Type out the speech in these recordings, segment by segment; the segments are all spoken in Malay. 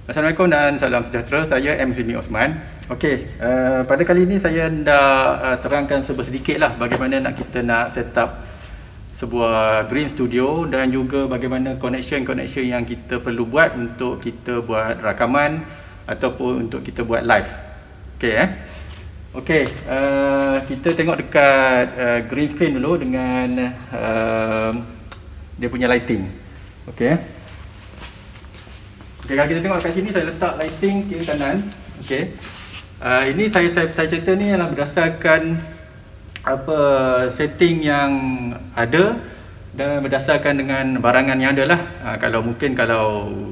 Assalamualaikum dan salam sejahtera. Saya M. Rimi Osman. Okey, pada kali ini saya nak terangkan sedikit lah bagaimana kita nak set up sebuah green studio dan juga bagaimana connection yang kita perlu buat untuk kita buat rakaman ataupun untuk kita buat live. Okey Okey, kita tengok dekat green screen dulu dengan dia punya lighting. Okey. Okay, kalau kita tengok kat sini saya letak lighting kiri kanan. Okey. Ini saya cerita ni adalah berdasarkan apa setting yang ada dan berdasarkan dengan barangan yang ada lah. Kalau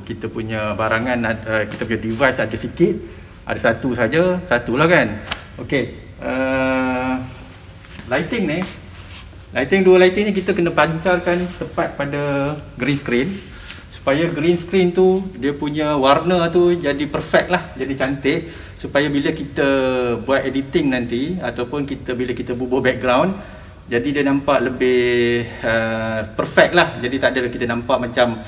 kita punya barangan kita punya device ada sikit, ada satu saja, satulah kan. Okey. Dua lighting ni kita kena pancarkan tepat pada green screen supaya green screen tu dia punya warna tu jadi perfect lah, jadi cantik, supaya bila kita buat editing nanti ataupun bila kita bubuh background, jadi dia nampak lebih perfect lah. Jadi tak ada kita nampak macam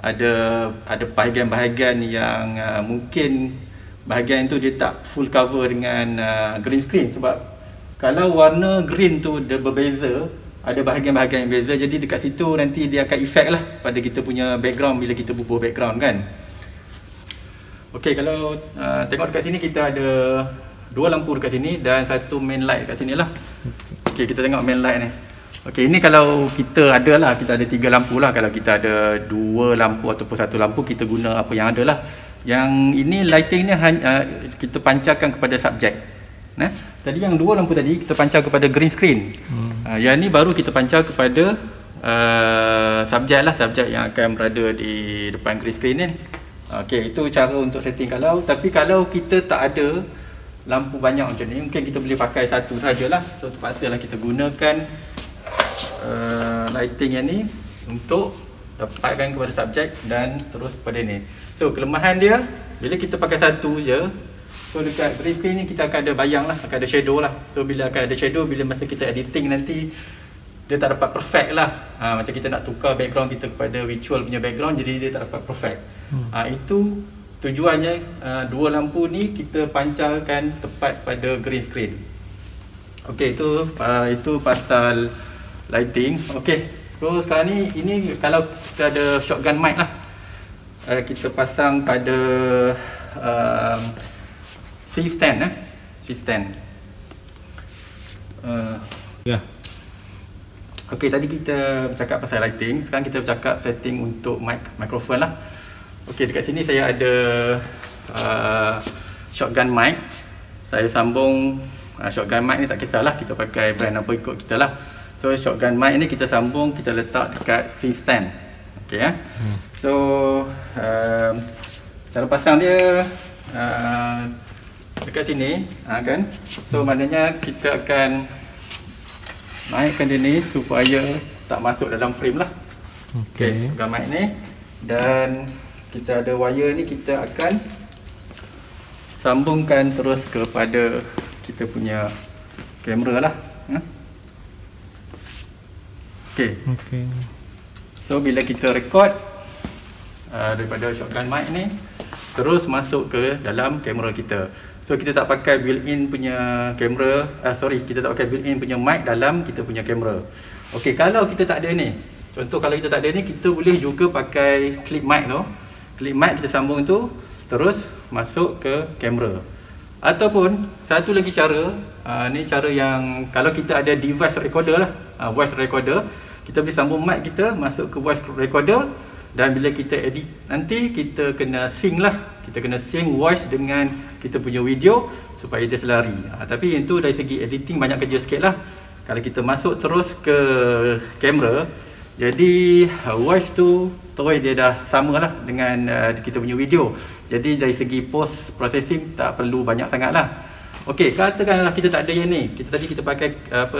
ada bahagian-bahagian yang mungkin bahagian tu dia tak full cover dengan green screen. Sebab kalau warna green tu dia berbeza, ada bahagian-bahagian yang beza, jadi dekat situ nanti dia akan efek lah pada kita punya background bila kita bubuh background kan. Okey, kalau tengok dekat sini kita ada dua lampu dekat sini dan satu main light dekat sini lah. Okey, kita tengok main light ni. Okey, ini kalau kita ada tiga lampu lah. Kalau kita ada dua lampu ataupun satu lampu, kita guna apa yang ada lah. Yang ini lighting ni kita pancarkan kepada subjek. Tadi yang dua lampu tadi kita pancar kepada green screen. Yang ni baru kita pancar kepada subjek lah, subjek yang akan berada di depan green screen ni. Okey, itu cara untuk setting. Tapi kalau kita tak ada lampu banyak macam ni, mungkin kita boleh pakai satu sajalah. So terpaksalah kita gunakan lighting yang ni untuk dapatkan kepada subjek dan terus pada ni. So kelemahan dia bila kita pakai satu je, so dekat green screen ni kita akan ada bayang lah, akan ada shadow lah. So bila akan ada shadow, bila masa kita editing nanti dia tak dapat perfect lah. Macam kita nak tukar background kita kepada virtual punya background, jadi dia tak dapat perfect. Itu tujuannya dua lampu ni kita pancarkan tepat pada green screen. Okey, itu pasal lighting. Okey, so sekarang ni ini kalau kita ada shotgun mic lah, kita pasang pada C-stand. Okey, tadi kita bercakap pasal lighting, sekarang kita bercakap setting untuk mikrofon lah. Okey, dekat sini saya ada shotgun mic. Saya sambung shotgun mic ni, tak kisahlah kita pakai brand apa ikut kita lah. So shotgun mic ni kita sambung, kita letak dekat C-stand. Okey So cara pasang dia dekat sini kan. So maknanya kita akan naikkan dia ni supaya tak masuk dalam frame lah. Okey, shotgun mic ni, dan kita ada wire ni, kita akan sambungkan terus kepada kita punya kamera lah. Okey. So bila kita record daripada shotgun mic ni terus masuk ke dalam kamera kita. So kita tak pakai built-in punya kamera, kita tak pakai built-in punya mic dalam kita punya kamera. Okey, kalau kita tak ada ni, contoh kalau kita tak ada ni, kita boleh juga pakai clip mic tu. Clip mic kita sambung tu terus masuk ke kamera. Ataupun satu lagi cara, ni cara yang kalau kita ada device recorder lah, voice recorder, kita boleh sambung mic kita masuk ke voice recorder, dan bila kita edit nanti kita kena sync lah, kita kena sync voice dengan kita punya video supaya dia selari. Tapi yang tu dari segi editing banyak kerja sikit lah. Kalau kita masuk terus ke kamera, jadi voice tu terus dia dah sama lah dengan kita punya video. Jadi dari segi post processing tak perlu banyak sangat lah. Okey, katakanlah kita tak ada yang ni, kita pakai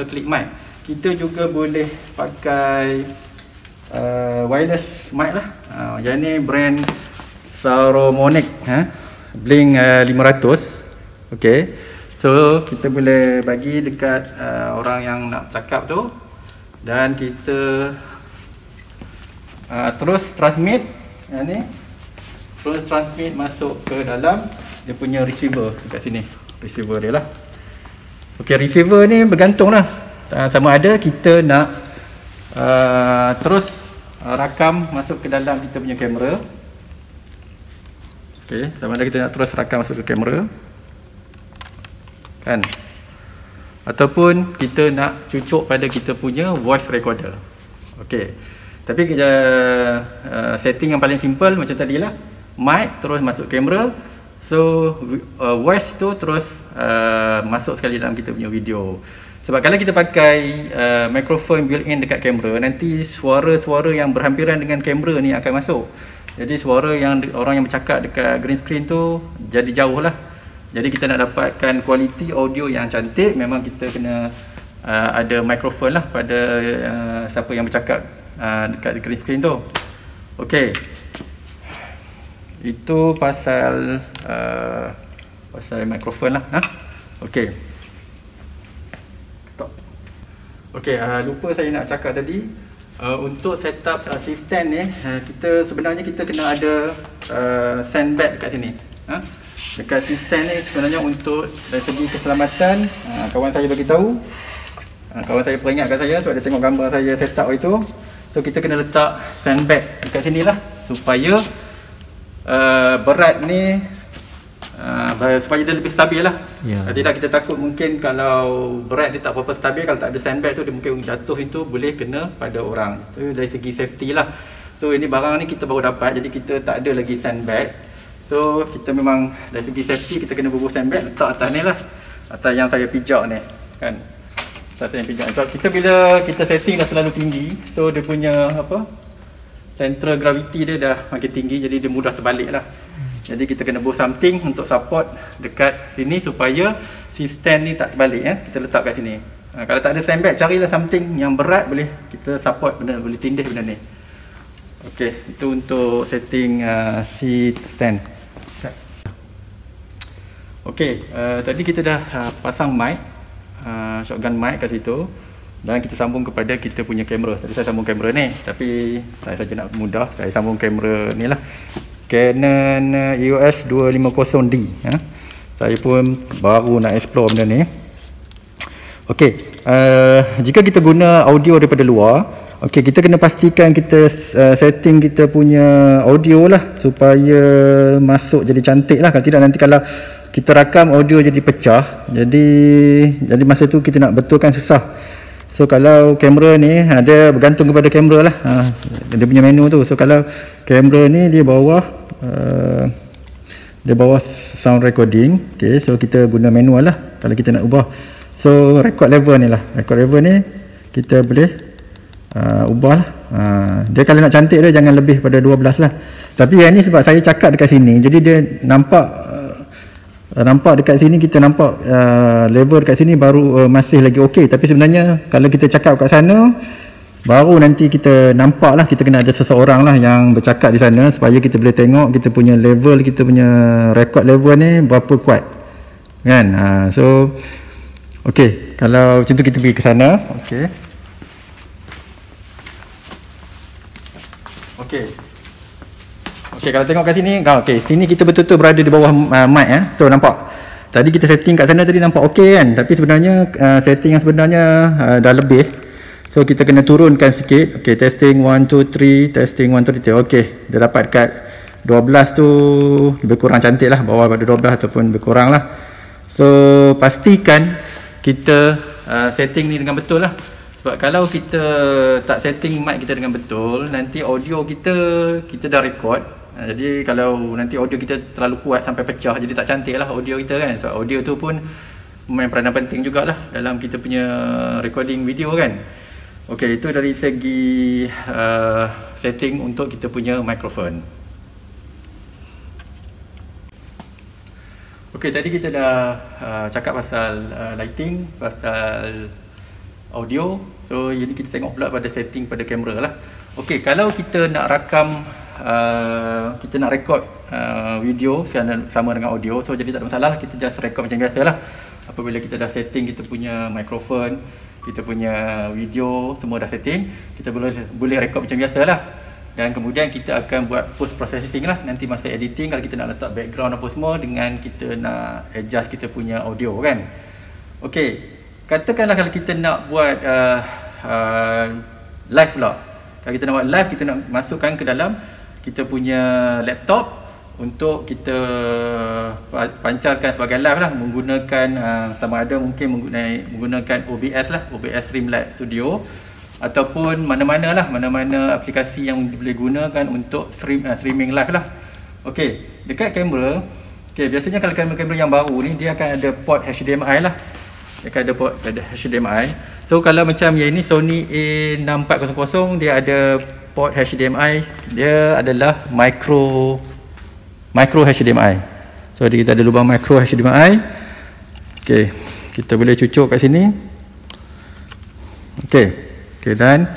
clip mic, kita juga boleh pakai wireless mic lah. Yang ni brand Sauromonic, Blink 500. Okey, so kita boleh bagi dekat orang yang nak cakap tu, dan kita terus transmit ni terus transmit masuk ke dalam dia punya receiver dekat sini. Receiver dia lah. Okey, receiver ni bergantung lah sama ada kita nak terus rakam masuk ke dalam kita punya kamera. Okey, sama ada kita nak terus rakam masuk ke kamera kan, ataupun kita nak cucuk pada kita punya voice recorder. Okey, tapi setting yang paling simple macam tadi lah, mic terus masuk kamera, so voice tu terus masuk sekali dalam kita punya video. Sebab kalau kita pakai mikrofon built-in dekat kamera, nanti suara-suara yang berhampiran dengan kamera ni akan masuk. Jadi suara yang orang yang bercakap dekat green screen tu jadi jauh lah. Jadi kita nak dapatkan kualiti audio yang cantik, memang kita kena ada mikrofon lah pada siapa yang bercakap dekat green screen tu. Okey, itu pasal mikrofon lah. Okey, stop. Okey, lupa saya nak cakap tadi, untuk setup sistem ni, kita sebenarnya kita kena ada sandbag dekat sini. Dekat sistem ni sebenarnya untuk dari segi keselamatan, kawan saya bagi tahu, kawan saya peringatkan saya sebab dia tengok gambar saya setup itu. So kita kena letak sandbag dekat sini lah supaya berat ni supaya dia lebih stabil lah. Tidak kita takut mungkin kalau berat dia tak berapa stabil, kalau tak ada sandbag tu dia mungkin jatuh itu boleh kena pada orang. So dari segi safety lah. So ini barang ni kita baru dapat, jadi kita tak ada lagi sandbag. So kita memang dari segi safety kita kena bubuh sandbag letak atas ni lah, atas yang saya pijak ni kan, atas yang pijak. So kita bila kita setting dah terlalu tinggi, so dia punya central gravity dia dah makin tinggi, jadi dia mudah terbalik lah. Jadi kita kena buat something untuk support dekat sini supaya sistem ni tak terbalik ya. Kita letak kat sini. Kalau tak ada sandbag, carilah something yang berat boleh kita support benda, boleh tindih benda ni. Okey, itu untuk setting seat stand. Okey, tadi kita dah pasang mic, shotgun mic kat situ, dan kita sambung kepada kita punya kamera. Tadi saya sambung kamera ni, tapi saya saja nak mudah, saya sambung kamera ni lah, Canon EOS 250D. Saya pun baru nak explore benda ni. Okey, jika kita guna audio daripada luar, okey, kita kena pastikan kita setting kita punya audio lah supaya masuk jadi cantik lah. Kalau tidak nanti kalau kita rakam audio jadi pecah, jadi masa tu kita nak betulkan susah. So kalau kamera ni ada bergantung kepada kamera lah, dia punya menu tu. So kalau kamera ni dia bawah sound recording. Okay, so kita guna manual lah kalau kita nak ubah. So record level ni lah, record level ni kita boleh ubah lah. Dia kalau nak cantik dia jangan lebih pada 12 lah. Tapi yang ni sebab saya cakap dekat sini, jadi dia nampak dekat sini, kita nampak level dekat sini baru masih lagi okey. Tapi sebenarnya kalau kita cakap kat sana, baru nanti kita nampak lah, kita kena ada seseorang lah yang bercakap di sana supaya kita boleh tengok kita punya level, kita punya record level ni berapa kuat kan. So okey, kalau macam tu kita pergi ke sana. Okey, kalau tengok kat sini, sini kita betul-betul berada di bawah mic ya. So nampak tadi kita setting kat sana tadi nampak okey kan, tapi sebenarnya setting yang sebenarnya dah lebih. So kita kena turunkan sikit. Okey, testing 1 2 3, testing 1 2 3. Okey, dia dapat dekat 12 tu, lebih kurang cantik lah, bawah pada 12 ataupun lebih kurang lah. So pastikan kita setting ni dengan betul lah. Sebab kalau kita tak setting mic kita dengan betul, nanti audio kita dah record. Jadi kalau nanti audio kita terlalu kuat sampai pecah, jadi tak cantik lah audio kita kan. Sebab audio tu pun main peranan penting jugalah dalam kita punya recording video kan. Okey, itu dari segi setting untuk kita punya mikrofon. Okey, tadi kita dah cakap pasal lighting, pasal audio. So ini kita tengok pula pada setting pada kamera lah. Okey, kalau kita nak rakam, kita nak record video sama dengan audio, so jadi tak ada masalah, kita just record macam biasa lah. Apabila kita dah setting kita punya mikrofon, kita punya video semua dah setting, kita boleh record macam biasa lah. dan kemudian kita akan buat post processing lah nanti masa editing, kalau kita nak letak background apa semua dengan kita nak adjust kita punya audio kan. Okey, katakanlah kalau kita nak buat live pula. Kalau kita nak buat live, kita nak masukkan ke dalam kita punya laptop untuk kita pancarkan sebagai live lah, menggunakan sama ada mungkin menggunakan OBS lah, OBS Streamlabs Studio, ataupun mana-mana aplikasi yang boleh gunakan untuk streaming live lah. Okey, dekat kamera, biasanya kalau kamera yang baru ni dia akan ada port HDMI lah. Dia akan ada port HDMI. So kalau macam yang ini Sony A6400, dia ada port HDMI, dia adalah micro HDMI. So kita ada lubang micro HDMI. Okey, kita boleh cucuk kat sini. Okey, dan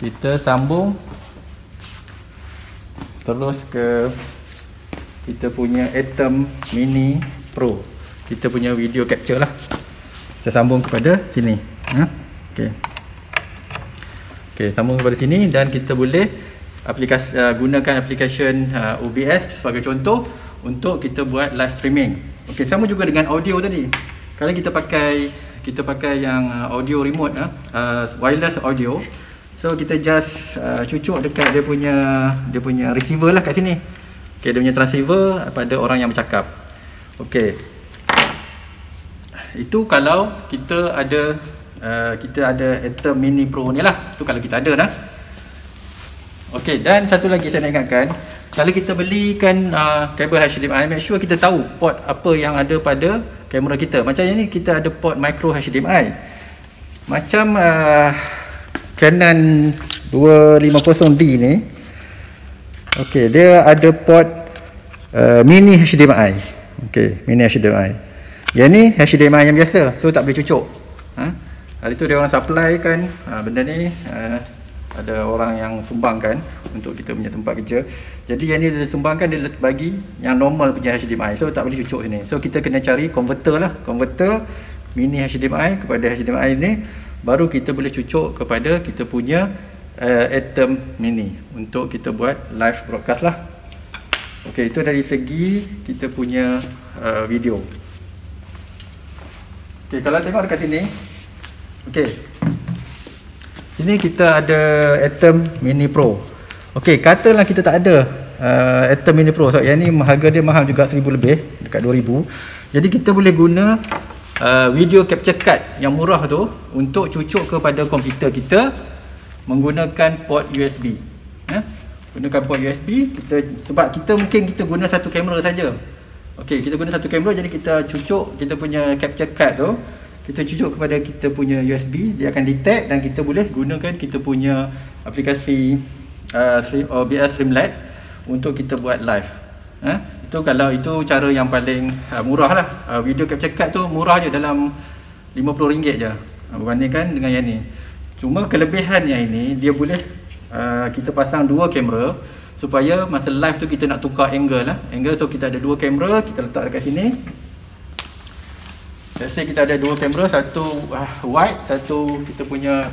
kita sambung terus ke kita punya Atom Mini Pro. Kita punya video capture lah. Kita sambung kepada sini. Okey, sambung kepada sini dan kita boleh gunakan aplikasi OBS sebagai contoh untuk kita buat live streaming. Okey, sama juga dengan audio tadi. Kalau kita pakai yang audio remote, wireless audio, so kita just cucuk dekat dia punya receiver lah kat sini. Okey, dia punya transceiver pada orang yang bercakap. Okey, itu kalau kita ada Atom Mini Pro ni lah. Itu kalau kita ada dah. Okey, dan satu lagi saya nak ingatkan, kalau kita belikan kabel HDMI, make sure kita tahu port apa yang ada pada kamera kita. Macam ni kita ada port micro HDMI. Macam Canon 250D ni. Okey, dia ada port mini HDMI. Okey, mini HDMI. Yang ni HDMI yang biasa, so tak boleh cucuk. Hari tu dia orang supply kan benda ni, ada orang yang sumbangkan untuk kita punya tempat kerja. Jadi yang ni dia sumbangkan, dia bagi yang normal punya HDMI, so tak boleh cucuk sini. So kita kena cari converter lah, converter mini HDMI kepada HDMI ni, baru kita boleh cucuk kepada kita punya Atom Mini untuk kita buat live broadcast lah. Okey, itu dari segi kita punya video. Okey, kalau tengok dekat sini, okey, sini kita ada Atom Mini Pro. Okey, katalah kita tak ada Atom Mini Pro. So yang ni harga dia mahal juga, 1000 lebih, dekat 2000. Jadi kita boleh guna video capture card yang murah tu untuk cucuk kepada komputer kita menggunakan port USB. Gunakan port USB sebab kita mungkin kita guna satu kamera saja. Okey, kita guna satu kamera, jadi kita cucuk kita punya capture card tu, kita cucuk kepada kita punya USB, dia akan detect dan kita boleh gunakan kita punya aplikasi OBS Streamlabs untuk kita buat live. Itu kalau itu cara yang paling murah lah. Video capture card tu murah je, dalam RM50 je berbandingkan dengan yang ni. Cuma kelebihan yang ini, dia boleh kita pasang dua kamera supaya masa live tu kita nak tukar angle lah. So kita ada dua kamera, kita letak dekat sini. Let's say kita ada dua kamera, satu wide, satu kita punya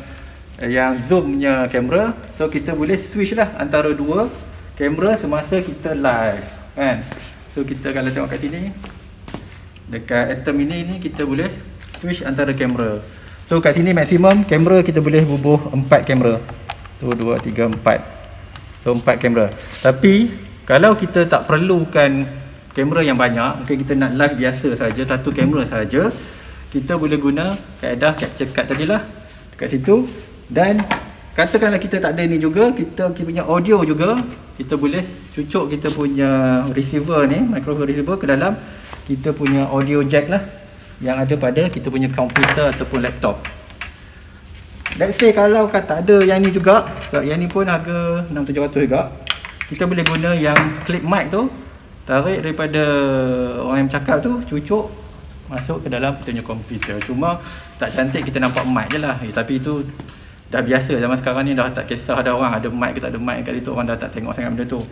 yang zoom punya kamera. So kita boleh switch lah antara dua kamera semasa kita live kan. So kita kalau tengok kat sini, dekat Atom Mini ni kita boleh switch antara kamera. So kat sini maksimum kamera kita boleh bubuh 4 kamera. Tu 2, 3, 4. So 4 kamera. Tapi kalau kita tak perlukan kamera yang banyak, mungkin kita nak live biasa saja, satu kamera saja, kita boleh guna kaedah capture card tadi lah dekat situ. Dan katakanlah kita tak ada ni juga, kita punya audio juga, kita boleh cucuk kita punya receiver ni, microphone receiver ke dalam kita punya audio jack lah yang ada pada kita punya komputer ataupun laptop. Let's say kalau tak ada yang ni juga, yang ni pun harga 600-700 juga, kita boleh guna yang clip mic tu, tarik daripada orang yang bercakap tu, cucuk masuk ke dalam kita punya komputer. Cuma tak cantik, kita nampak mic je lah. Tapi itu dah biasa, zaman sekarang ni dah tak kisah ada orang ada mic ke tak ada mic kat situ, orang dah tak tengok sangat benda tu.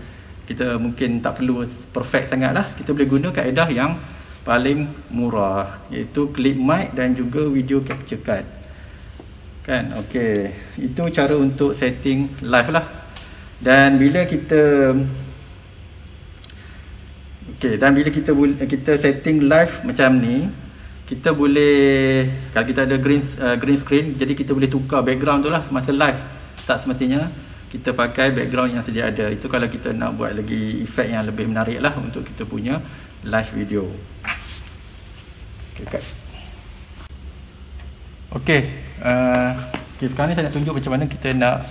Kita mungkin tak perlu perfect sangat lah. Kita boleh guna kaedah yang paling murah, iaitu clip mic dan juga video capture card kan. Okey, itu cara untuk setting live lah. Dan bila kita kita setting live macam ni, kita boleh, kalau kita ada green screen, jadi kita boleh tukar background tu lah semasa live. Tak semestinya kita pakai background yang sedia ada. Itu kalau kita nak buat lagi efek yang lebih menarik lah untuk kita punya live video. Okay, sekarang ni saya nak tunjuk macam mana kita nak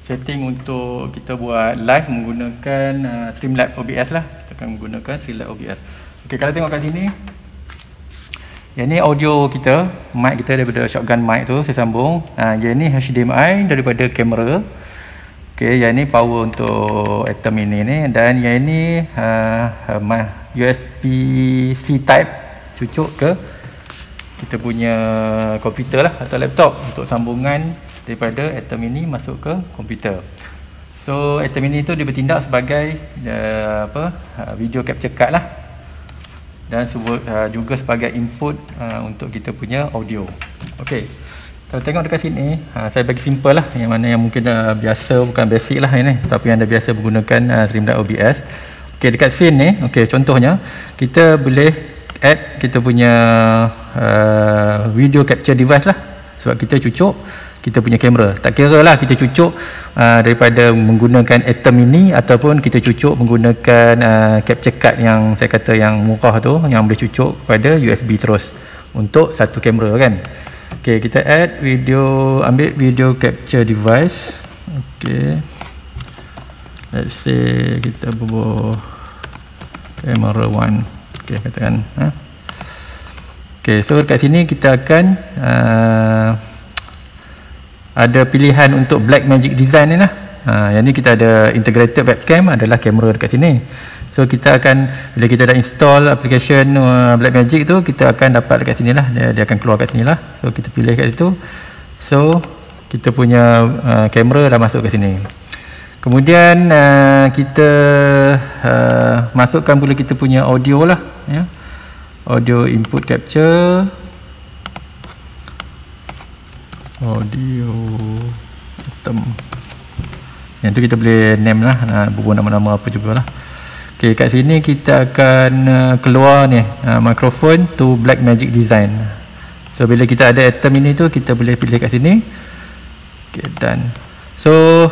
setting untuk kita buat live menggunakan Streamlabs OBS lah. Kita akan menggunakan Streamlabs OBS. Okay, kalau tengok kat sini, yang ni audio kita, mic kita daripada shotgun mic tu saya sambung. Yang ni HDMI daripada kamera. Okay, yang ni power untuk Atom Mini ni, dan yang ni USB-C type cucuk ke kita punya komputer lah atau laptop untuk sambungan daripada Atom Mini masuk ke komputer. So Atom Mini tu dia bertindak sebagai video capture card lah, dan juga sebagai input untuk kita punya audio. Okey, kalau tengok dekat sini, saya bagi simple lah, yang mana yang mungkin biasa, bukan basic lah ini, tapi yang dah biasa menggunakan Streamlabs OBS. Okey, dekat scene ni, okey, contohnya kita boleh add kita punya video capture device lah, sebab kita cucuk kita punya kamera. Tak kira lah kita cucuk daripada menggunakan Atom Mini ataupun kita cucuk menggunakan capture card yang saya kata yang murah tu, yang boleh cucuk pada USB terus untuk satu kamera kan. Okay, kita add video, ambil video capture device. Okay, let's say kita bawa kamera 1. Okay, katakan okay, so kat sini kita akan ada pilihan untuk Blackmagic design ni lah. Yang ni kita ada integrated webcam adalah kamera dekat sini. So kita akan, bila kita dah install application Blackmagic tu, kita akan dapat dekat sini lah, dia akan keluar kat sini lah. So kita pilih kat situ. So kita punya kamera dah masuk kat sini. Kemudian kita masukkan pula kita punya audio lah, ya. Audio input capture, audio system. Yang tu kita boleh name lah, bubuh nama-nama apa jugalah. Okay, kat sini kita akan keluar ni microphone to Blackmagic design. So bila kita ada Atom ini tu, kita boleh pilih kat sini. Okay, done. So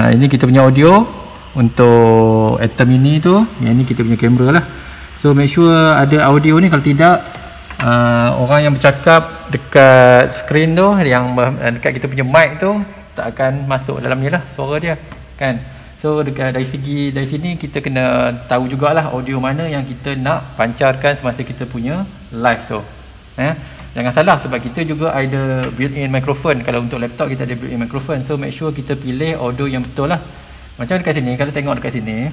ini kita punya audio untuk Atom ini tu. Yang ni kita punya kamera lah. So make sure ada audio ni, kalau tidak orang yang bercakap dekat screen tu, yang dekat kita punya mic tu, tak akan masuk dalam ni lah suara dia kan. So dari sini kita kena tahu jugalah audio mana yang kita nak pancarkan semasa kita punya live tu. Jangan salah, sebab kita juga ada built-in microphone. Kalau untuk laptop kita ada built-in microphone. So make sure kita pilih audio yang betul lah. Macam dekat sini, kalau tengok dekat sini,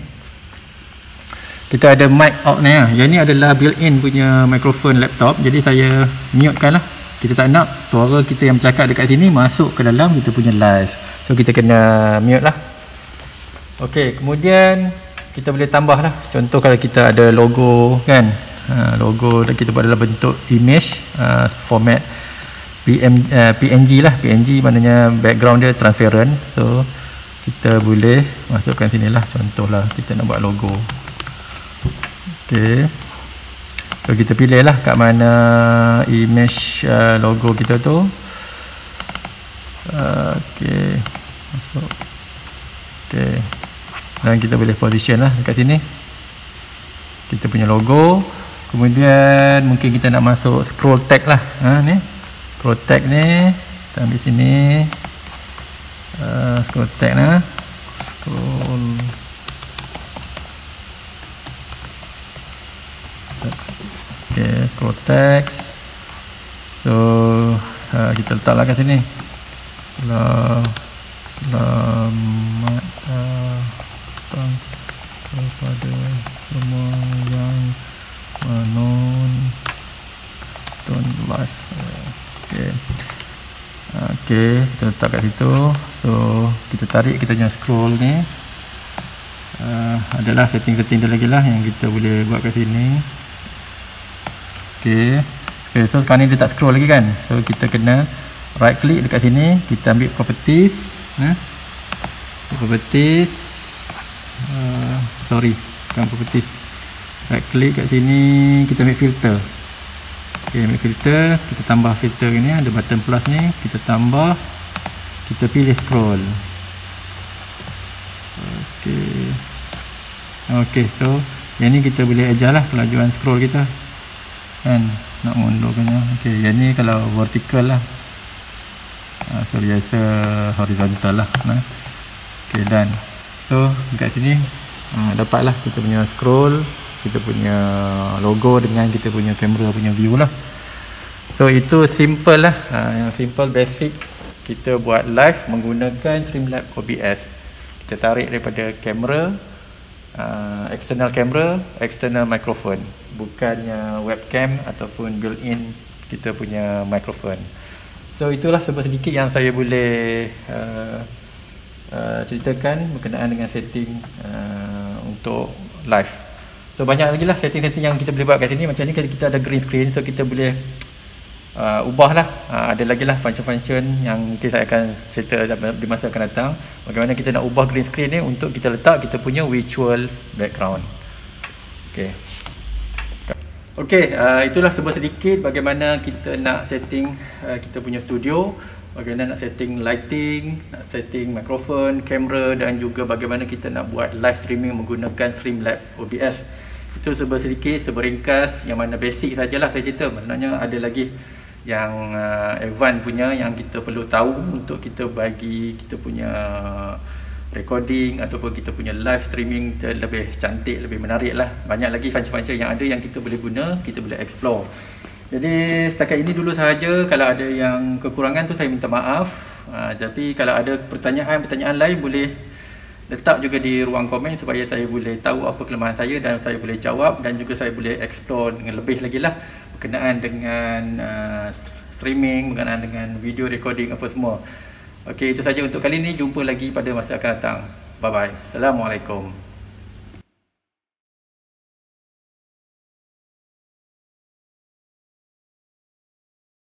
kita ada mic out ni lah. Yang ni adalah built-in punya microphone laptop. Jadi saya mute kan lah. Kita tak nak suara kita yang bercakap dekat sini masuk ke dalam kita punya live. So kita kena mute lah. Okey, kemudian kita boleh tambah lah. Contoh kalau kita ada logo kan, logo kita buat dalam bentuk image, format PNG lah. PNG maknanya background dia transparent. So kita boleh masukkan sini lah. Contoh lah kita nak buat logo. Okey, so kita pilih lah kat mana image logo kita tu. Okey, masuk. Okey, dan kita boleh position lah dekat sini kita punya logo. Kemudian mungkin kita nak masuk scroll tag lah. Ni scroll tag ni kita ambil sini, scroll tag lah, scroll. Okay, scroll text. So kita letaklah kat sini. Selamat datang kepada semua yang menonton live. Okay. Okay, kita letak kat situ. So kita tarik kita punya scroll ni. Adalah setting-setting dia lagi lah yang kita boleh buat kat sini. Okay, so sekarang ni dia tak scroll lagi kan. So kita kena right click dekat sini, kita ambil properties, properties, sorry, bukan properties, right click kat sini, kita ambil filter. Okay, ambil filter, kita tambah filter ni, ada button plus ni, kita tambah, kita pilih scroll. Okay, so yang ni kita boleh adjust lah kelajuan scroll kita kan, nak mundurkan. Okay, yang ni kalau vertical lah, sorry, biasa horizontal lah. Okay, done. So dekat sini dapatlah kita punya scroll, kita punya logo dengan kita punya kamera punya view lah. So itu simple lah, yang simple basic kita buat live menggunakan Streamlabs OBS. Kita tarik daripada kamera, external kamera, external microphone, bukannya webcam ataupun built-in kita punya microphone. So itulah sedikit yang saya boleh ceritakan berkenaan dengan setting untuk live. So banyak lagi lah setting-setting yang kita boleh buat kat sini. Macam ni kita ada green screen, so kita boleh ubah lah. Ada lagi lah function-function yang mungkin saya akan cerita di masa akan datang, bagaimana kita nak ubah green screen ni untuk kita letak kita punya virtual background. Okay, itulah sedikit bagaimana kita nak setting kita punya studio, bagaimana nak setting lighting, nak setting microphone, kamera, dan juga bagaimana kita nak buat live streaming menggunakan Streamlabs OBS. Itu sedikit, seberingkas, yang mana basic sajalah saya cerita. Maknanya ada lagi yang advance punya yang kita perlu tahu untuk kita bagi kita punya recording ataupun kita punya live streaming lebih cantik, lebih menarik lah. Banyak lagi function-function yang ada yang kita boleh guna, kita boleh explore. Jadi setakat ini dulu sahaja. Kalau ada yang kekurangan tu saya minta maaf. Tapi kalau ada pertanyaan lain boleh letak juga di ruang komen supaya saya boleh tahu apa kelemahan saya dan saya boleh jawab, dan juga saya boleh explore dengan lebih lagi lah berkenaan dengan streaming, berkenaan dengan video recording apa semua. Okey, itu saja untuk kali ini. Jumpa lagi pada masa akan datang. Bye bye. Assalamualaikum.